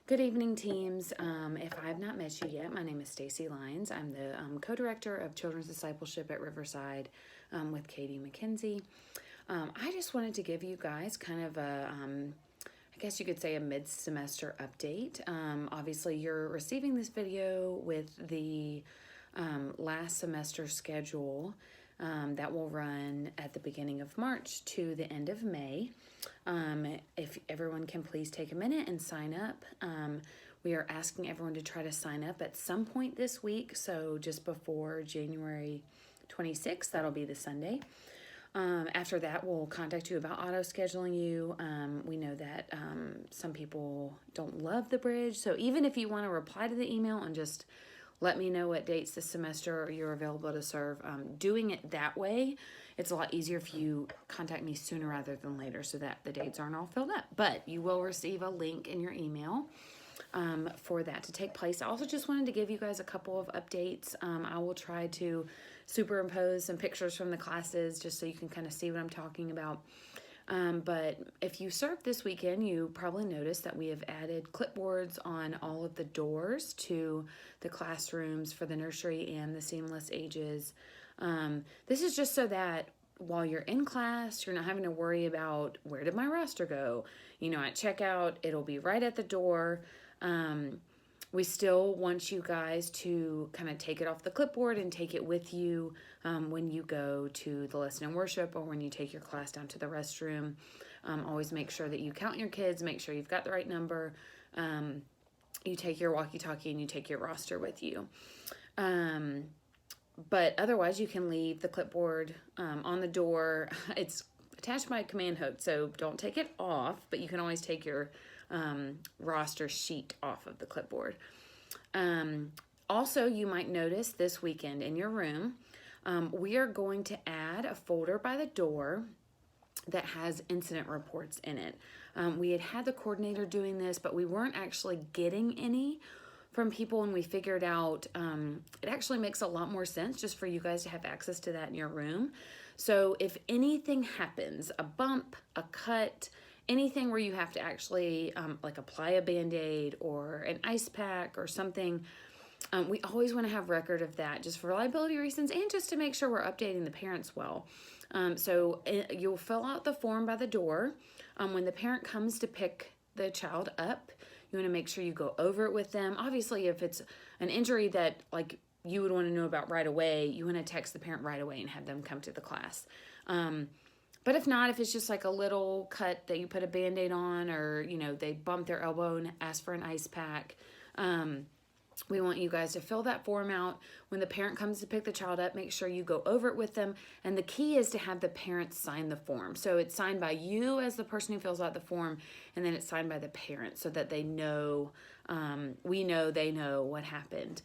Good evening, teams. If I have not met you yet, my name is Stacy Lyons. I'm the co-director of Children's Discipleship at Riverside with Katie McKenzie. I just wanted to give you guys kind of a, I guess you could say a mid-semester update. Obviously, you're receiving this video with the last semester schedule that will run at the beginning of March to the end of May. If everyone can please take a minute and sign up. We are asking everyone to try to sign up at some point this week, so just before January 26th, that'll be the Sunday. After that, we'll contact you about auto-scheduling you. We know that some people don't love the bridge, so even if you want to reply to the email and just let me know what dates this semester you're available to serve. Doing it that way, it's a lot easier if you contact me sooner rather than later so that the dates aren't all filled up. But you will receive a link in your email for that to take place. I also just wanted to give you guys a couple of updates. I will try to superimpose some pictures from the classes just so you can kind of see what I'm talking about. But if you served this weekend, you probably noticed that we have added clipboards on all of the doors to the classrooms for the nursery and the seamless ages. This is just so that while you're in class, you're not having to worry about where did my roster go. You know, at checkout, it'll be right at the door. We still want you guys to kind of take it off the clipboard and take it with you when you go to the lesson and worship or when you take your class down to the restroom. Always make sure that you count your kids, make sure you've got the right number. You take your walkie-talkie and you take your roster with you. But otherwise, you can leave the clipboard on the door. It's attached by a command hook, so don't take it off, but you can always take your roster sheet off of the clipboard. Also, you might notice this weekend in your room, we are going to add a folder by the door that has incident reports in it. We had the coordinator doing this, but we weren't actually getting any from people, and we figured out it actually makes a lot more sense just for you guys to have access to that in your room. So if anything happens, a bump, a cut, anything where you have to actually like apply a Band-Aid or an ice pack or something, we always want to have record of that just for reliability reasons and just to make sure we're updating the parents well. So you'll fill out the form by the door. When the parent comes to pick the child up, you want to make sure you go over it with them. Obviously, if it's an injury that like you would want to know about right away, you want to text the parent right away and have them come to the class. But if not, if it's just like a little cut that you put a Band-Aid on, or, you know, they bump their elbow and ask for an ice pack, we want you guys to fill that form out. When the parent comes to pick the child up, make sure you go over it with them. And the key is to have the parent sign the form. So it's signed by you as the person who fills out the form, and then it's signed by the parent so that they know, we know they know what happened.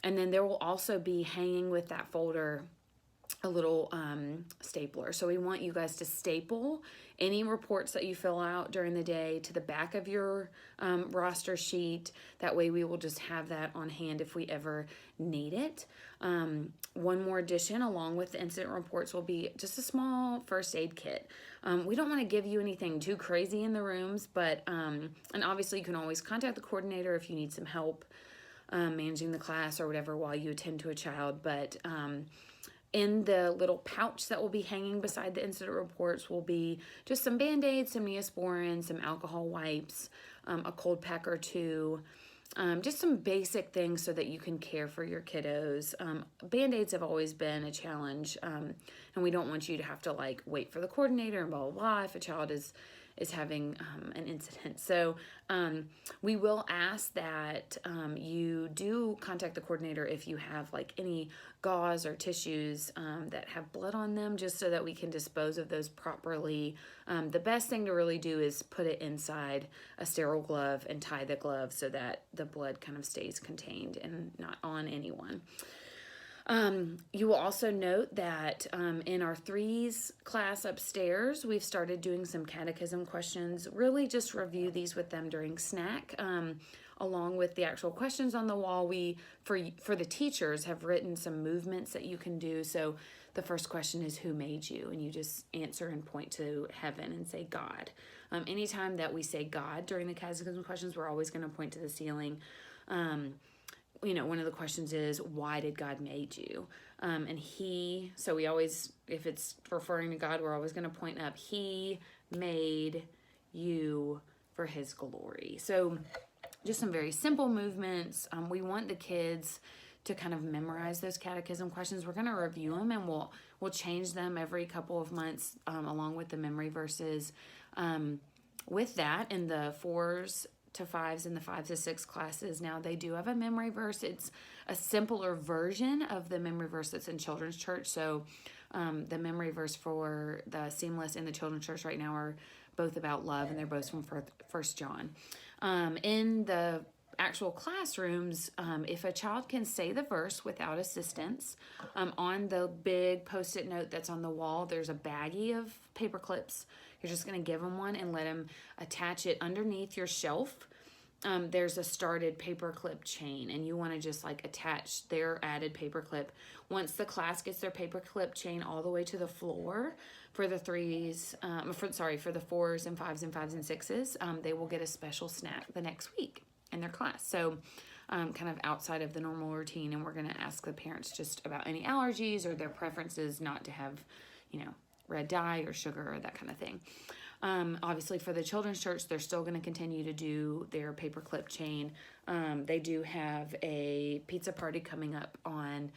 And then there will also be hanging with that folder a little stapler. So we want you guys to staple any reports that you fill out during the day to the back of your roster sheet. That way we will just have that on hand if we ever need it. One more addition along with the incident reports will be just a small first aid kit. We don't want to give you anything too crazy in the rooms, but and obviously you can always contact the coordinator if you need some help managing the class or whatever while you attend to a child. But in the little pouch that will be hanging beside the incident reports will be just some Band-Aids, some Neosporin, some alcohol wipes, a cold pack or two, just some basic things so that you can care for your kiddos. Band-Aids have always been a challenge, and we don't want you to have to like wait for the coordinator and blah, blah, blah if a child is having an incident. So we will ask that you do contact the coordinator if you have like any gauze or tissues that have blood on them, just so that we can dispose of those properly. The best thing to really do is put it inside a sterile glove and tie the glove so that the blood kind of stays contained and not on anyone. You will also note that in our threes class upstairs, we've started doing some catechism questions. Really just review these with them during snack. Along with the actual questions on the wall, we, for the teachers, have written some movements that you can do. So the first question is, who made you? And you just answer and point to heaven and say God. Anytime that we say God during the catechism questions, we're always going to point to the ceiling. One of the questions is, why did God made you? So we always, if it's referring to God, we're always going to point up, he made you for his glory. So just some very simple movements. We want the kids to kind of memorize those catechism questions. We're going to review them, and we'll change them every couple of months, along with the memory verses. With that, in the 4s to 5s and the 5 to 6 classes, now they do have a memory verse. It's a simpler version of the memory verse that's in children's church. So the memory verse for the Seamless and the children's church right now are both about love, and they're both from 1 John. In the actual classrooms, if a child can say the verse without assistance, on the big Post-it note that's on the wall, there's a baggie of paper clips. You're just going to give them one and let them attach it underneath your shelf. There's a started paper clip chain, and you want to just like attach their added paper clip. Once the class gets their paper clip chain all the way to the floor for the 3s, for the 4s and 5s and 5s and 6s, they will get a special snack the next week in their class. So kind of outside of the normal routine, and we're going to ask the parents just about any allergies or their preferences not to have, red dye or sugar or that kind of thing. Obviously for the children's church, they're still going to continue to do their paperclip chain. They do have a pizza party coming up on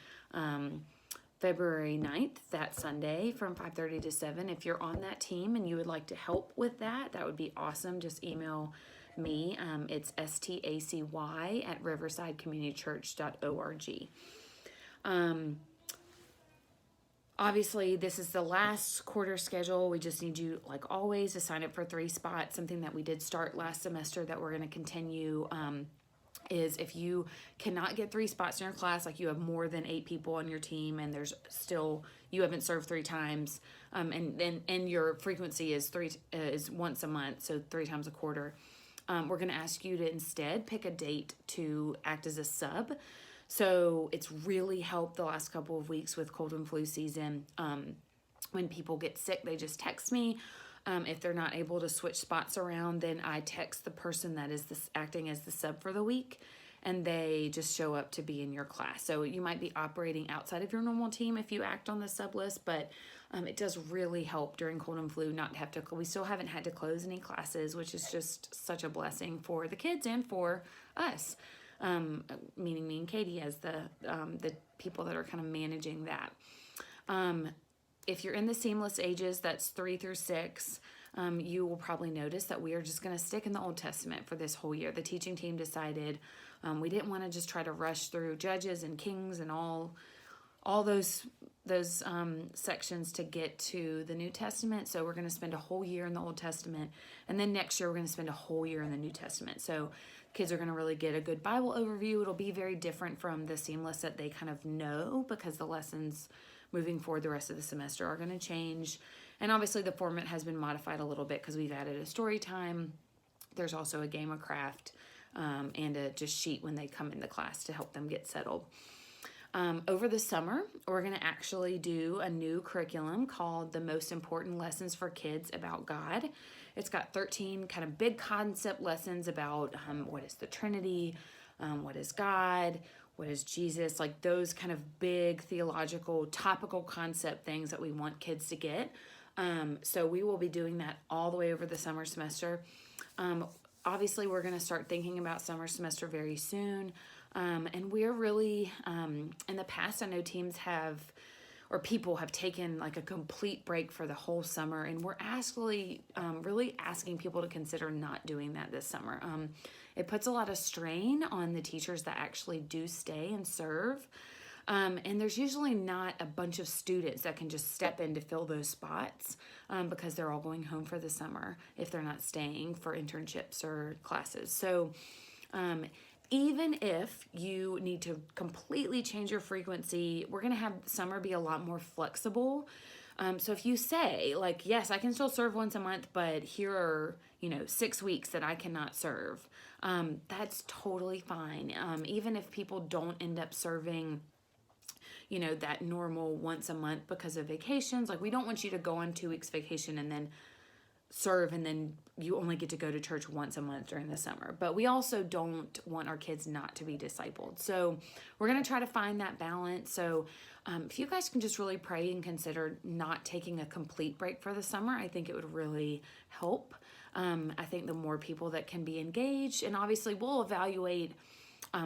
February 9th, that Sunday from 5:30 to 7. If you're on that team and you would like to help with that, that would be awesome. Just email me. It's stacy@riversidecommunitychurch.org. Obviously, this is the last quarter schedule. We just need you, like always, to sign up for 3 spots. Something that we did start last semester that we're going to continue is if you cannot get 3 spots in your class, like you have more than 8 people on your team and there's still, you haven't served 3 times, and your frequency is once a month, so 3 times a quarter, we're going to ask you to instead pick a date to act as a sub. So it's really helped the last couple of weeks with cold and flu season. When people get sick, they just text me. If they're not able to switch spots around, then I text the person that is acting as the sub for the week, and they just show up to be in your class. So you might be operating outside of your normal team if you act on the sub list, but it does really help during cold and flu not to have to, we still haven't had to close any classes, which is just such a blessing for the kids and for us. Meaning me and Katie as the people that are kind of managing that. If you're in the Seamless ages, that's 3 through 6, you will probably notice that we are just going to stick in the Old Testament for this whole year. The teaching team decided we didn't want to just try to rush through Judges and Kings and all those sections to get to the New Testament. So we're going to spend a whole year in the Old Testament, and then next year we're going to spend a whole year in the New Testament. So kids are going to really get a good Bible overview. It'll be very different from the Seamless that they kind of know, because the lessons moving forward the rest of the semester are going to change. And obviously the format has been modified a little bit because we've added a story time. There's also a game of craft and a just sheet when they come into class to help them get settled. Over the summer, we're going to actually do a new curriculum called The Most Important Lessons for Kids About God. It's got 13 kind of big concept lessons about what is the Trinity, what is God, what is Jesus, like those kind of big theological, topical concept things that we want kids to get. So we will be doing that all the way over the summer semester. Obviously, we're going to start thinking about summer semester very soon. And we're really, in the past, I know teams have, or people have taken like a complete break for the whole summer. And we're actually really asking people to consider not doing that this summer. It puts a lot of strain on the teachers that actually do stay and serve. And there's usually not a bunch of students that can just step in to fill those spots because they're all going home for the summer if they're not staying for internships or classes. So even if you need to completely change your frequency, we're going to have summer be a lot more flexible. So if you say, like, yes, I can still serve once a month, but here are, 6 weeks that I cannot serve, that's totally fine. Even if people don't end up serving that normal once a month because of vacations. Like, we don't want you to go on 2 weeks vacation and then serve, and then you only get to go to church once a month during the summer. But we also don't want our kids not to be discipled. So we're going to try to find that balance. So if you guys can just really pray and consider not taking a complete break for the summer, I think it would really help. I think the more people that can be engaged, and obviously we'll evaluate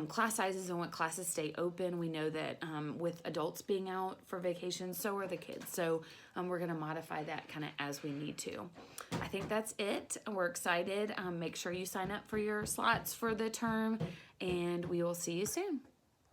class sizes and what classes stay open. We know that with adults being out for vacation, so are the kids. So we're going to modify that kind of as we need to. I think that's it. We're excited. Make sure you sign up for your slots for the term, and we will see you soon.